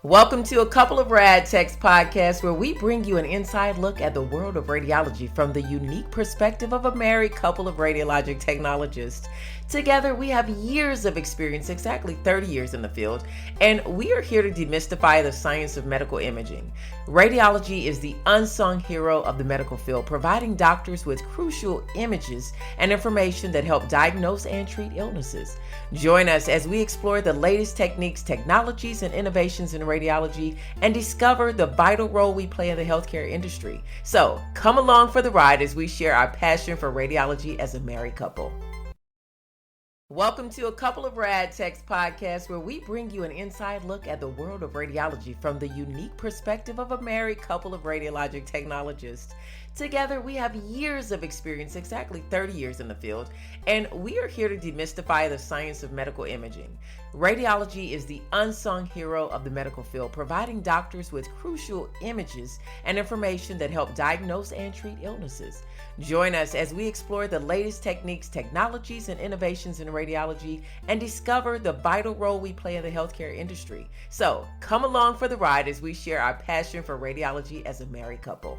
Welcome to a couple of Rad Techs podcast where we bring you an inside look at the world of radiology from the unique perspective of a married couple of radiologic technologists. Together, we have years of experience, exactly 30 years in the field, and we are here to demystify the science of medical imaging. Radiology is the unsung hero of the medical field, providing doctors with crucial images and information that help diagnose and treat illnesses. Join us as we explore the latest techniques, technologies, and innovations in radiology and discover the vital role we play in the healthcare industry. So come along for the ride as we share our passion for radiology as a married couple. Welcome to a couple of Rad Techs podcast where we bring you an inside look at the world of radiology from the unique perspective of a married couple of radiologic technologists. Together, we have years of experience, exactly 30 years in the field, and we are here to demystify the science of medical imaging. Radiology is the unsung hero of the medical field, providing doctors with crucial images and information that help diagnose and treat illnesses. Join us as we explore the latest techniques, technologies, and innovations in radiology and discover the vital role we play in the healthcare industry. So come along for the ride as we share our passion for radiology as a married couple.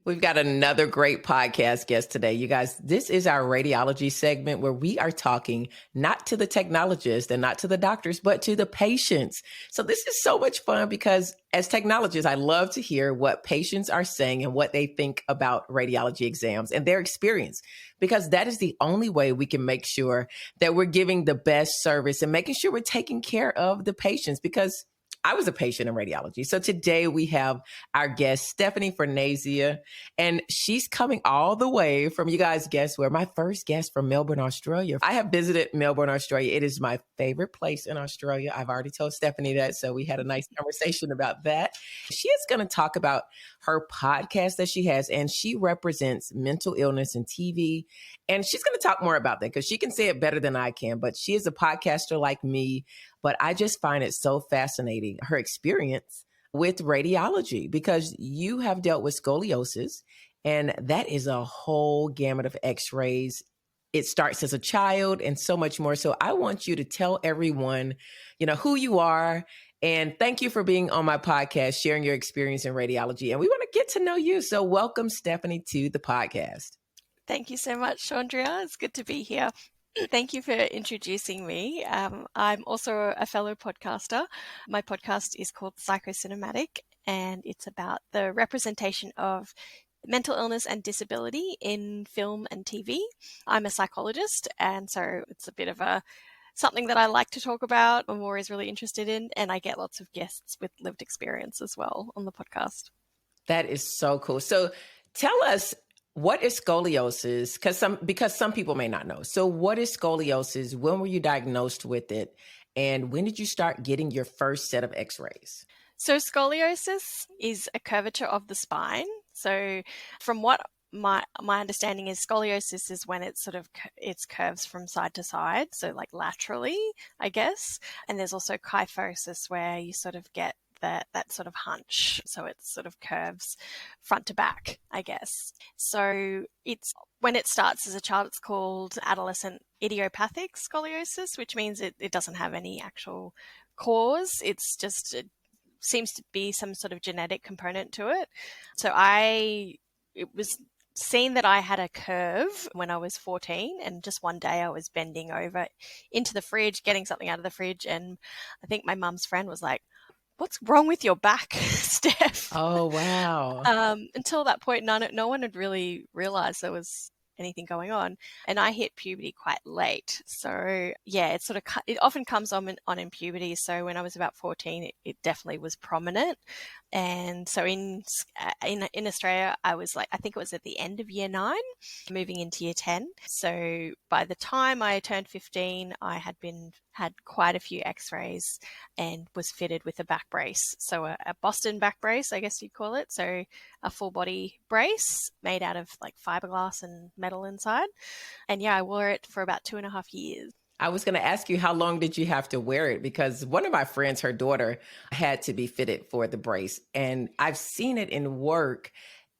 We've got another great podcast guest today. You guys, this is our radiology segment where we are talking not to the technologists and not to the doctors, but to the patients. So this is so much fun because as technologists, I love to hear what patients are saying and what they think about radiology exams and their experience, because that is the only way we can make sure that we're giving the best service and making sure we're taking care of the patients, because I was a patient in radiology. So today we have our guest, Stephanie Fernazia, and she's coming all the way from, you guys guess where, my first guest from Melbourne, Australia. I have visited Melbourne, Australia. It is my favorite place in Australia. I've already told Stephanie that, so we had a nice conversation about that. She is going to talk about her podcast that she has, and she represents mental illness in TV. And she's going to talk more about that because she can say it better than I can, but she is a podcaster like me. But I just find it so fascinating, her experience with radiology, because you have dealt with scoliosis, and that is a whole gamut of x-rays. It starts as a child and so much more. So I want you to tell everyone, who you are. And thank you for being on my podcast, sharing your experience in radiology. And we want to get to know you. So welcome, Stephanie, to the podcast. Thank you so much, Chandria. It's good to be here. Thank you for introducing me. I'm also a fellow podcaster. My podcast is called Psychocinematic, and it's about the representation of mental illness and disability in film and TV. I'm a psychologist, and so it's a bit of something that I like to talk about, I'm always really interested in, and I get lots of guests with lived experience as well on the podcast. That is so cool. So tell us, what is scoliosis? Because some people may not know. So what is scoliosis? When were you diagnosed with it? And when did you start getting your first set of x-rays? So scoliosis is a curvature of the spine. So from what my understanding is, scoliosis is when it's curves from side to side, so like laterally, I guess. And there's also kyphosis, where you sort of get that sort of hunch, so it sort of curves front to back, I guess. So it's when it starts as a child, it's called adolescent idiopathic scoliosis, which means it doesn't have any actual cause. It seems to be some sort of genetic component to it. So it was seen that I had a curve when I was 14, and just one day I was bending over into the fridge, getting something out of the fridge, and I think my mum's friend was like, "What's wrong with your back, Steph?" Oh, wow. Until that point, no one had really realized there was anything going on. And I hit puberty quite late. So yeah, it often comes on in puberty. So when I was about 14, it definitely was prominent. And so in Australia, I think it was at the end of year 9, moving into year 10. So by the time I turned 15, I had quite a few x-rays and was fitted with a back brace. So a Boston back brace, I guess you'd call it. So a full body brace made out of like fiberglass and metal inside. And yeah, I wore it for about 2.5 years. I was going to ask you, how long did you have to wear it? Because one of my friends, her daughter, had to be fitted for the brace. And I've seen it in work,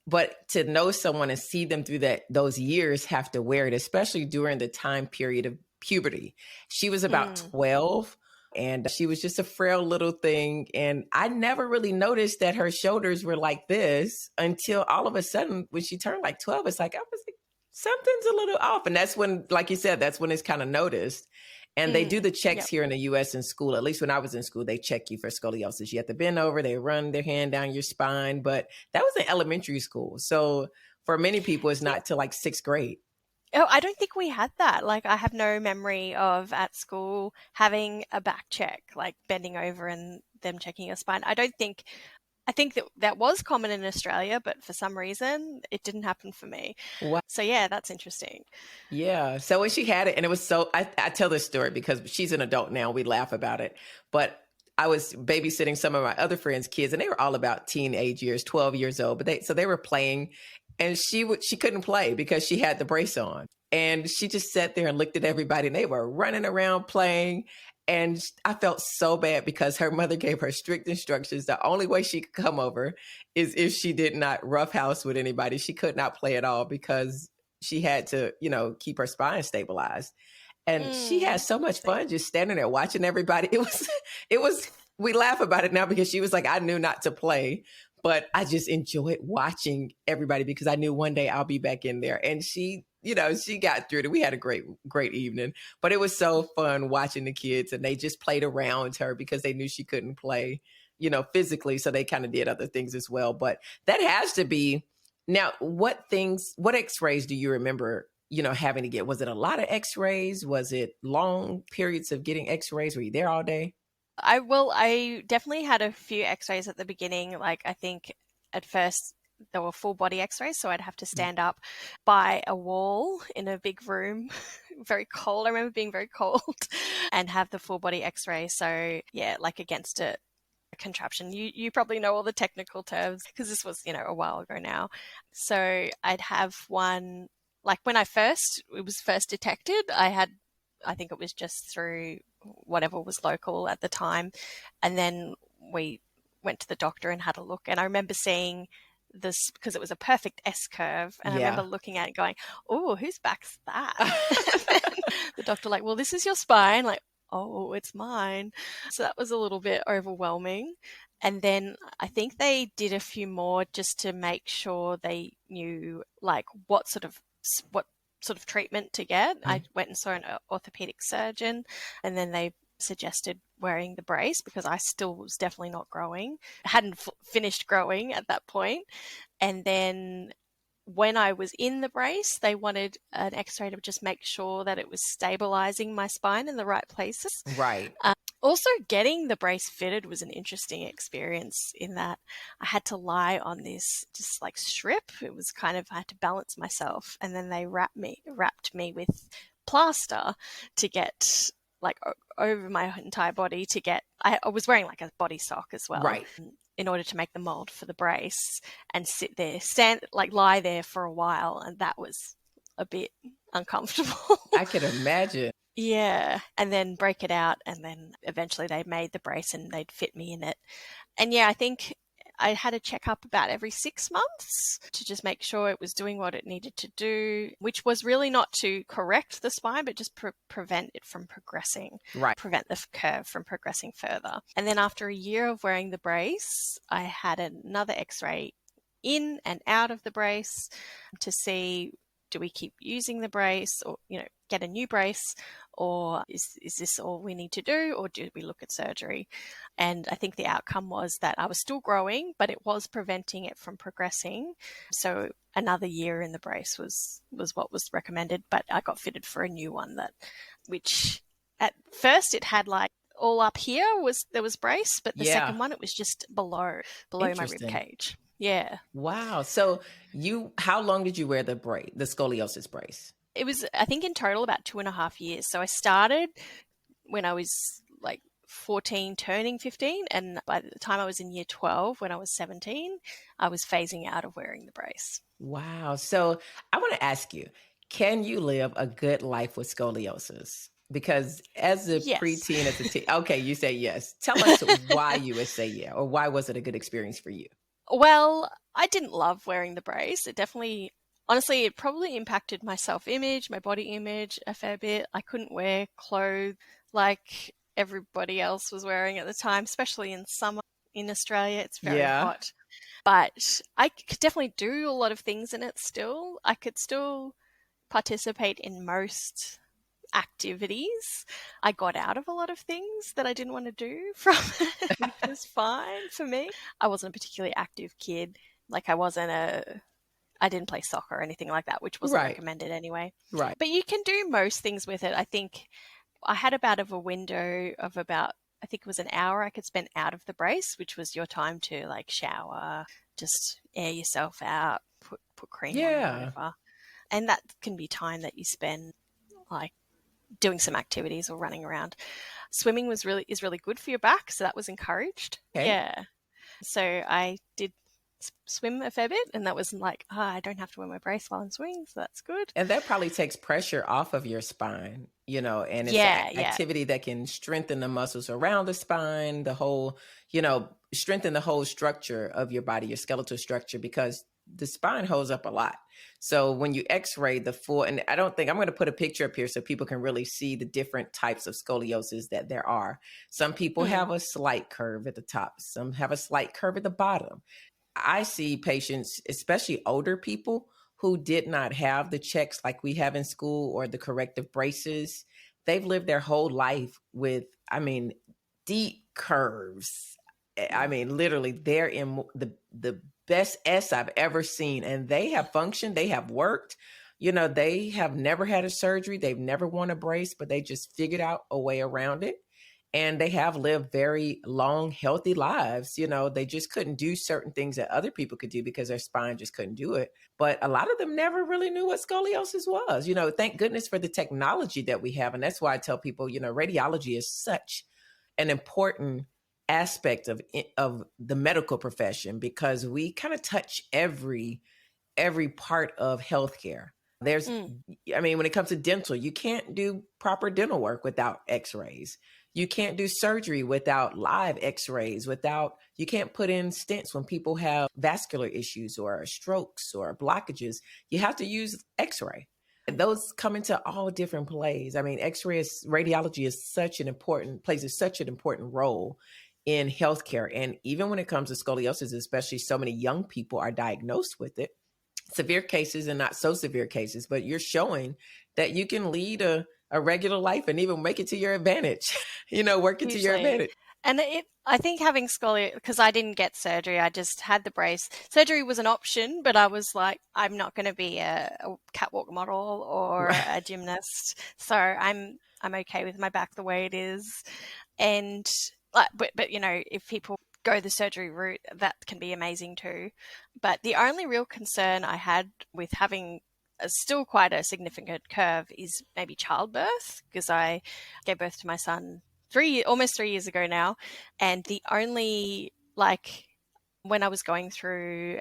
but to know someone and see them through those years have to wear it, especially during the time period of puberty. She was about 12 And she was just a frail little thing. And I never really noticed that her shoulders were like this until all of a sudden, when she turned like 12, it's like, I was like, something's a little off. And that's when, like you said, that's when it's kind of noticed. And they do the checks Yep. here in the US in school. At least when I was in school, they check you for scoliosis. You have to bend over, they run their hand down your spine. But that was in elementary school. So for many people, it's not till like 6th grade. Oh, I don't think we had that. Like, I have no memory of at school having a back check, like bending over and them checking your spine. I think that that was common in Australia, but for some reason it didn't happen for me. Wow. So yeah, that's interesting. Yeah. So when she had it, and it was so, I tell this story because she's an adult now. We laugh about it. But I was babysitting some of my other friends' kids, and they were all about teenage years, 12 years old. But they were playing, and she couldn't play because she had the brace on. And she just sat there and looked at everybody, and they were running around playing. And I felt so bad because her mother gave her strict instructions. The only way she could come over is if she did not roughhouse with anybody. She could not play at all because she had to, keep her spine stabilized. And she had so much fun just standing there watching everybody. It was, we laugh about it now because she was like, I knew not to play, but I just enjoyed watching everybody because I knew one day I'll be back in there. And she got through it. We had a great, great evening, but it was so fun watching the kids, and they just played around her because they knew she couldn't play, physically. So they kind of did other things as well. But that has to be now, what x-rays do you remember, having to get? Was it a lot of x-rays? Was it long periods of getting x-rays? Were you there all day? I definitely had a few x-rays at the beginning. Like, I think at first there were full body x-rays, so I'd have to stand up by a wall in a big room, very cold. I remember being very cold, and have the full body x-ray. So yeah, like against a contraption. You probably know all the technical terms because this was, a while ago now. So I'd have one, like when it was first detected, I think it was just through whatever was local at the time. And then we went to the doctor and had a look. And I remember seeing this because it was a perfect S curve. And I remember looking at it going, oh, whose back's that? The doctor like, well, this is your spine. Like, oh, it's mine. So that was a little bit overwhelming. And then I think they did a few more just to make sure they knew like what sort of treatment to get. I went and saw an orthopedic surgeon, and then they suggested wearing the brace because I still was definitely not growing. I hadn't finished growing at that point. And then when I was in the brace, they wanted an x-ray to just make sure that it was stabilizing my spine in the right places. Right. Also, getting the brace fitted was an interesting experience in that I had to lie on this just like strip. It was kind of, I had to balance myself, and then they wrapped me with plaster to get like over my entire body to get, I was wearing like a body sock as well. Right. In order to make the mold for the brace and lie there for a while. And that was a bit uncomfortable. I could imagine. Yeah. And then break it out. And then eventually they made the brace and they'd fit me in it. And yeah, I think I had a checkup about every 6 months to just make sure it was doing what it needed to do, which was really not to correct the spine, but just prevent it from progressing, right? Prevent the curve from progressing further. And then after a year of wearing the brace, I had another x-ray in and out of the brace to see, do we keep using the brace or, get a new brace, or is this all we need to do, or do we look at surgery? And I think the outcome was that I was still growing, but it was preventing it from progressing. So another year in the brace was what was recommended, but I got fitted for a new one which at first it had like all up here there was brace, but the second one, it was just below my rib cage. Yeah. Wow. So how long did you wear the scoliosis brace? It was, I think, in total about 2.5 years. So I started when I was like 14, turning 15. And by the time I was in year 12, when I was 17, I was phasing out of wearing the brace. Wow. So I want to ask you, can you live a good life with scoliosis? Because as a preteen, as a teen, okay, you say yes. Tell us why you would say yeah, or why was it a good experience for you? Well, I didn't love wearing the brace. Honestly, it probably impacted my self-image, my body image a fair bit. I couldn't wear clothes. Like, everybody else was wearing at the time, especially in summer in Australia. It's very Yeah. hot. But I could definitely do a lot of things in it still. I could still participate in most activities. I got out of a lot of things that I didn't want to do from it, which was fine for me. I wasn't a particularly active kid. Like I didn't play soccer or anything like that, which wasn't Right. recommended anyway. Right. But you can do most things with it. I think I had about of a window of about, I think it was an hour I could spend out of the brace, which was your time to like shower, just air yourself out, put cream on or Yeah. whatever. And that can be time that you spend like doing some activities or running around. Swimming is really good for your back, so that was encouraged. Okay. Yeah. So I did swim a fair bit, and that was like, I don't have to wear my brace while I'm swimming, so that's good. And that probably takes pressure off of your spine, and it's an Yeah, yeah. activity that can strengthen the muscles around the spine, the whole, strengthen the whole structure of your body, your skeletal structure, because the spine holds up a lot. So when you x-ray the full, and I'm going to put a picture up here so people can really see the different types of scoliosis that there are. Some people have a slight curve at the top. Some have a slight curve at the bottom. I see patients, especially older people, who did not have the checks like we have in school or the corrective braces. They've lived their whole life with, deep curves. Literally, they're in the best S I've ever seen, and they have functioned. They have worked. They have never had a surgery. They've never worn a brace, but they just figured out a way around it. And they have lived very long, healthy lives. They just couldn't do certain things that other people could do because their spine just couldn't do it. But a lot of them never really knew what scoliosis was. Thank goodness for the technology that we have. And that's why I tell people, radiology is such an important aspect of the medical profession, because we kind of touch every part of healthcare. When it comes to dental, you can't do proper dental work without x-rays. You can't do surgery without live x-rays, you can't put in stents when people have vascular issues or strokes or blockages. You have to use x-ray. Those come into all different plays. Radiology plays such an important role in healthcare. And even when it comes to scoliosis, especially, so many young people are diagnosed with it. Severe cases and not so severe cases, but you're showing that you can lead a regular life and even make it to your advantage, working to your advantage. And I think having scoliosis, because I didn't get surgery, I just had the brace. Surgery was an option, but I was like, I'm not going to be a catwalk model or a gymnast, so I'm okay with my back the way it is. And but if people go the surgery route, that can be amazing too. But the only real concern I had with having still quite a significant curve is maybe childbirth, because I gave birth to my son almost 3 years ago now. And the only, when I was going through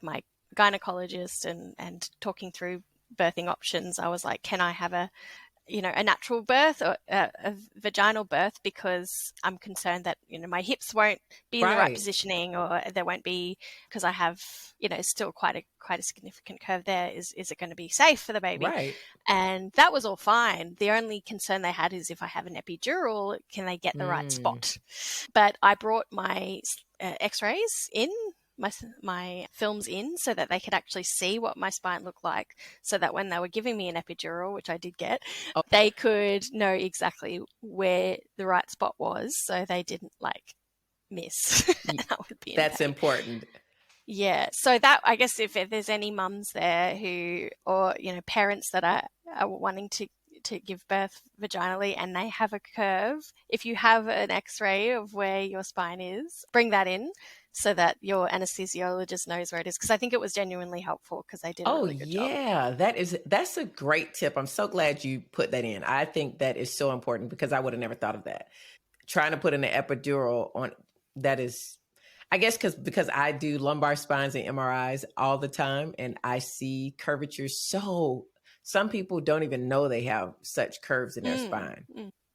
my gynecologist and talking through birthing options, I was like, can I have a natural birth or a vaginal birth, because I'm concerned that, my hips won't be in the right positioning, or there won't be, because I have, still quite a significant curve there. Is it going to be safe for the baby? Right. And that was all fine. The only concern they had is if I have an epidural, can they get the right spot? But I brought my x-rays in, my films in, so that they could actually see what my spine looked like, so that when they were giving me an epidural, which I did get, they could know exactly where the right spot was, so they didn't miss. That's important. Yeah. So that, I guess, if there's any mums there who, or parents that are wanting to give birth vaginally and they have a curve, if you have an x-ray of where your spine is, bring that in so that your anesthesiologist knows where it is, because I think it was genuinely helpful, because they did a really good job. That's a great tip. I'm so glad you put that in. I think that is so important, because I would have never thought of that. Trying to put in an epidural on, that is, I guess, because I do lumbar spines and MRIs all the time, and I see curvature. So some people don't even know they have such curves in their spine.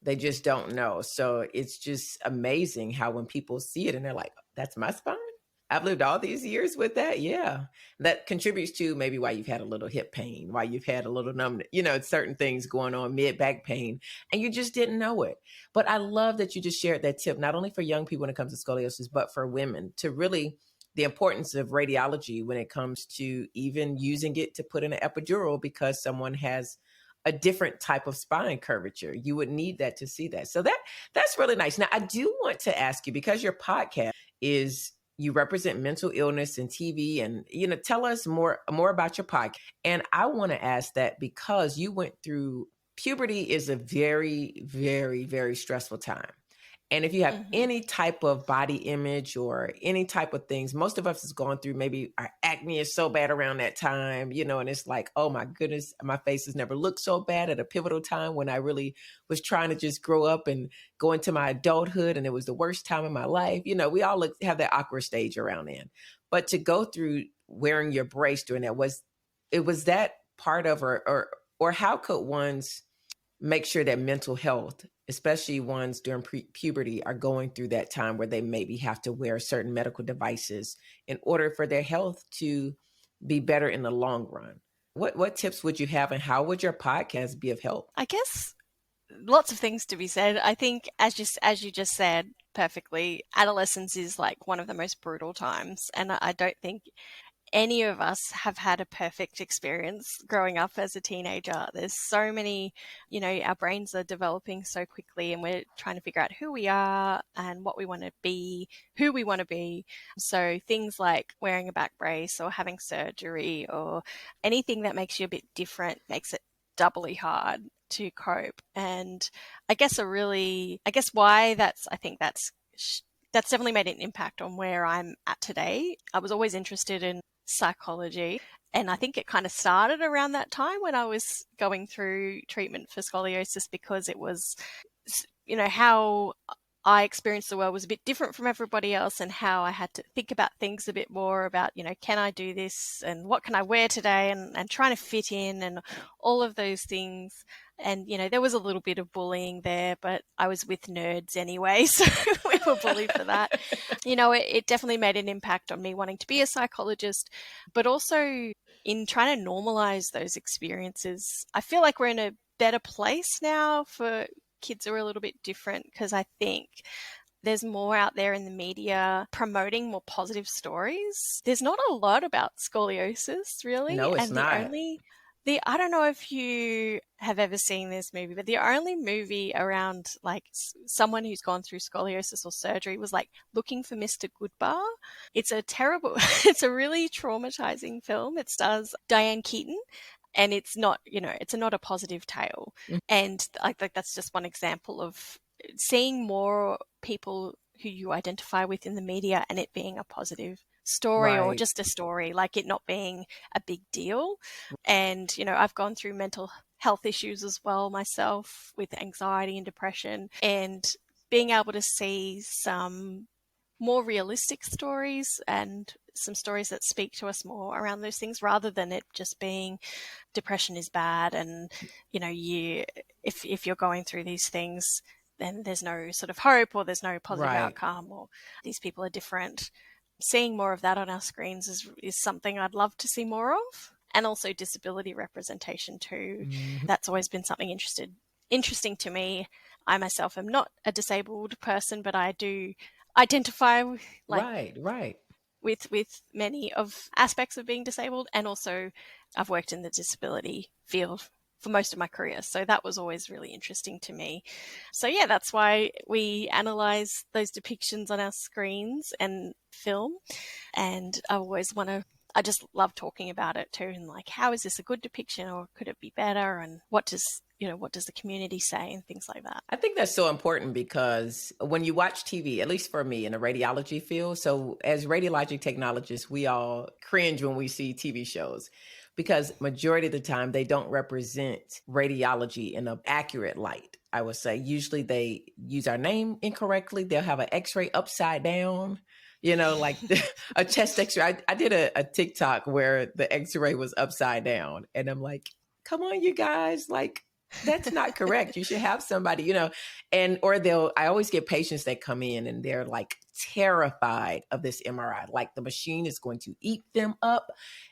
They just don't know. So it's just amazing how when people see it and they're like, that's my spine? I've lived all these years with that. Yeah. That contributes to maybe why you've had a little hip pain, why you've had a little numbness, certain things going on, mid back pain, and you just didn't know it. But I love that you just shared that tip, not only for young people when it comes to scoliosis, but for women to really the importance of radiology when it comes to even using it to put in an epidural because someone has a different type of spine curvature. You would need that to see that. So that's really nice. Now, I do want to ask you, because your podcast is you represent mental illness and TV, and tell us more about your podcast. And I want to ask that because you went through puberty is a very, very, very stressful time. And if you have any type of body image or any type of things, most of us has gone through maybe our acne is so bad around that time, and it's like, oh my goodness, my face has never looked so bad at a pivotal time when I really was trying to just grow up and go into my adulthood. And it was the worst time in my life. We all have that awkward stage around then. But to go through wearing your brace during that, was that part of, or how could one's make sure that mental health, especially ones during puberty, are going through that time where they maybe have to wear certain medical devices in order for their health to be better in the long run? What tips would you have, and how would your podcast be of help? I guess lots of things to be said. I think, as you just said perfectly, adolescence is like one of the most brutal times, and I don't think any of us have had a perfect experience growing up as a teenager. There's so many, our brains are developing so quickly, and we're trying to figure out who we are and what we want to be, who we want to be. So things like wearing a back brace or having surgery or anything that makes you a bit different makes it doubly hard to cope. And I guess I think that's definitely made an impact on where I'm at today. I was always interested in psychology, and I think it kind of started around that time when I was going through treatment for scoliosis, because it was, how I experienced the world was a bit different from everybody else, and how I had to think about things a bit more about, can I do this and what can I wear today, and trying to fit in and all of those things. And, there was a little bit of bullying there, but I was with nerds anyway, so we were bullied for that. It definitely made an impact on me wanting to be a psychologist, but also in trying to normalize those experiences. I feel like we're in a better place now for kids who are a little bit different, because I think there's more out there in the media promoting more positive stories. There's not a lot about scoliosis, really. No, it's and not. I don't know if you have ever seen this movie, but the only movie around like someone who's gone through scoliosis or surgery was like Looking for Mr. Goodbar. It's it's a really traumatizing film. It stars Diane Keaton, and it's not a positive tale. And I think that's just one example of seeing more people who you identify with in the media and it being a positive story, or Right. just a story, like it not being a big deal. And, I've gone through mental health issues as well myself, with anxiety and depression, and being able to see some more realistic stories and some stories that speak to us more around those things, rather than it just being depression is bad, and if you're going through these things, then there's no sort of hope, or there's no positive Right. outcome, or these people are different. Seeing more of that on our screens is something I'd love to see more of. And also disability representation too. Mhm. That's always been something interesting to me. I myself am not a disabled person, but I do identify like Right. Right. with many of aspects of being disabled, and also I've worked in the disability field for most of my career, so that was always really interesting to me. So yeah, that's why we analyze those depictions on our screens and film, and I just love talking about it too, and like, how is this a good depiction, or could it be better, and what does the community say, and things like that. I think that's so important because when you watch TV, at least for me in the radiology field, so as radiologic technologists, we all cringe when we see TV shows because majority of the time they don't represent radiology in an accurate light. I would say usually they use our name incorrectly. They'll have an X-ray upside down, like a chest X-ray. I did a TikTok where the X-ray was upside down, and I'm like, come on, you guys, like, That's not correct. You should have somebody, I always get patients that come in and they're like terrified of this MRI. Like the machine is going to eat them up.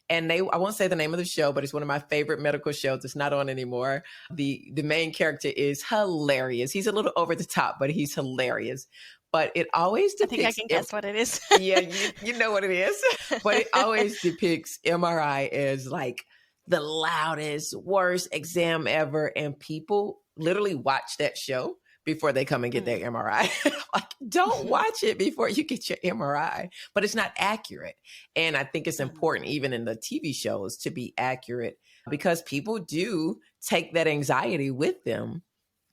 And I won't say the name of the show, but it's one of my favorite medical shows. It's not on anymore. The main character is hilarious. He's a little over the top, but he's hilarious. But it always depicts. I think I can guess what it is. Yeah, you know what it is. But it always depicts MRI as like the loudest, worst exam ever. And people literally watch that show before they come and get their MRI. Like, don't watch it before you get your MRI. But it's not accurate. And I think it's important, even in the TV shows, to be accurate, because people do take that anxiety with them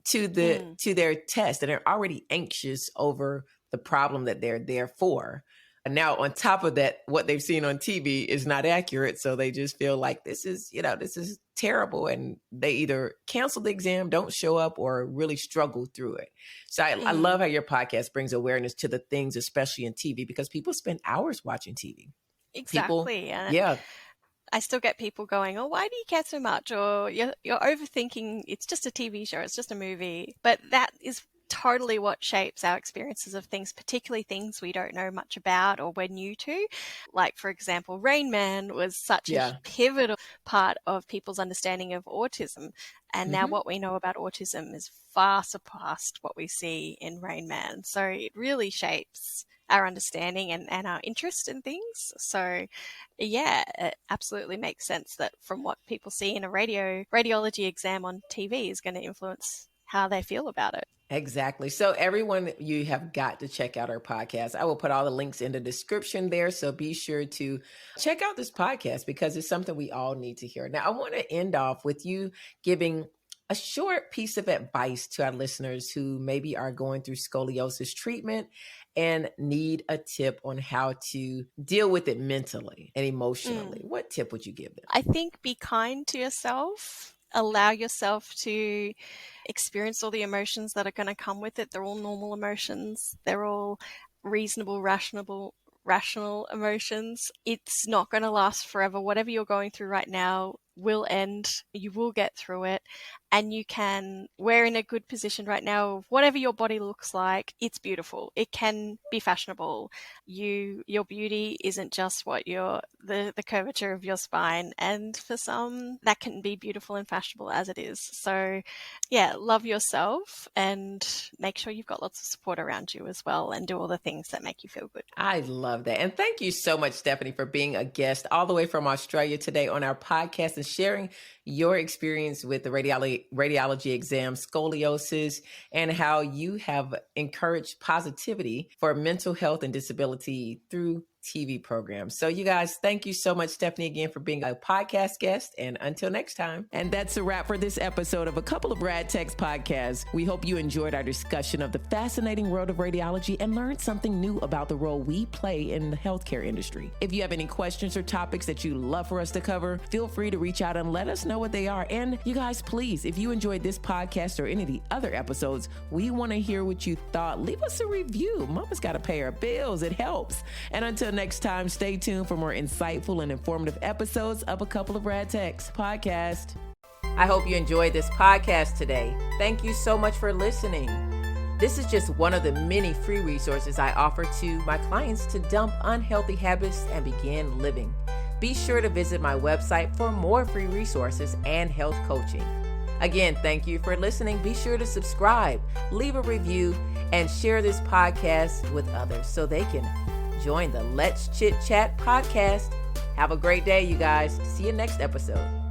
to their test, and they're already anxious over the problem that they're there for. And now on top of that, what they've seen on TV is not accurate. So they just feel like this is terrible. And they either cancel the exam, don't show up, or really struggle through it. So I love how your podcast brings awareness to the things, especially in TV, because people spend hours watching TV. Exactly. Yeah. I still get people going, oh, why do you care so much? Or you're overthinking, it's just a TV show, it's just a movie. But that is totally what shapes our experiences of things, particularly things we don't know much about or we're new to. Like, for example, Rain Man was such a pivotal part of people's understanding of autism. And now what we know about autism is far surpassed what we see in Rain Man. So it really shapes our understanding and our interest in things. So yeah, it absolutely makes sense that from what people see in a radiology exam on TV is going to influence how they feel about it. Exactly. So everyone, you have got to check out our podcast. I will put all the links in the description there. So be sure to check out this podcast because it's something we all need to hear. Now, I want to end off with you giving a short piece of advice to our listeners who maybe are going through scoliosis treatment and need a tip on how to deal with it mentally and emotionally. What tip would you give them? I think be kind to yourself. Allow yourself to experience all the emotions that are going to come with it. They're all normal emotions. They're all reasonable, rational emotions. It's not going to last forever. Whatever you're going through right now will end. You will get through it. And we're in a good position right now. Whatever your body looks like, it's beautiful. It can be fashionable. Your beauty isn't just the curvature of your spine. And for some, that can be beautiful and fashionable as it is. So yeah, love yourself and make sure you've got lots of support around you as well, and do all the things that make you feel good. I love that. And thank you so much, Stephanie, for being a guest all the way from Australia today on our podcast and sharing your experience with the radiology exam, scoliosis, and how you have encouraged positivity for mental health and disability through TV programs. So you guys, thank you so much, Stephanie, again, for being a podcast guest. And until next time. And that's a wrap for this episode of A Couple of Rad Techs podcast. We hope you enjoyed our discussion of the fascinating world of radiology and learned something new about the role we play in the healthcare industry. If you have any questions or topics that you'd love for us to cover, feel free to reach out and let us know what they are. And you guys, please, if you enjoyed this podcast or any of the other episodes, we want to hear what you thought. Leave us a review. Mama's got to pay her bills. It helps. And until next time, stay tuned for more insightful and informative episodes of A Couple of Rad Techs podcast. I hope you enjoyed this podcast today. Thank you so much for listening. This is just one of the many free resources I offer to my clients to dump unhealthy habits and begin living. Be sure to visit my website for more free resources and health coaching. Again, thank you for listening. Be sure to subscribe, leave a review, and share this podcast with others so they can join the Let's Chit Chat podcast. Have a great day, you guys. See you next episode.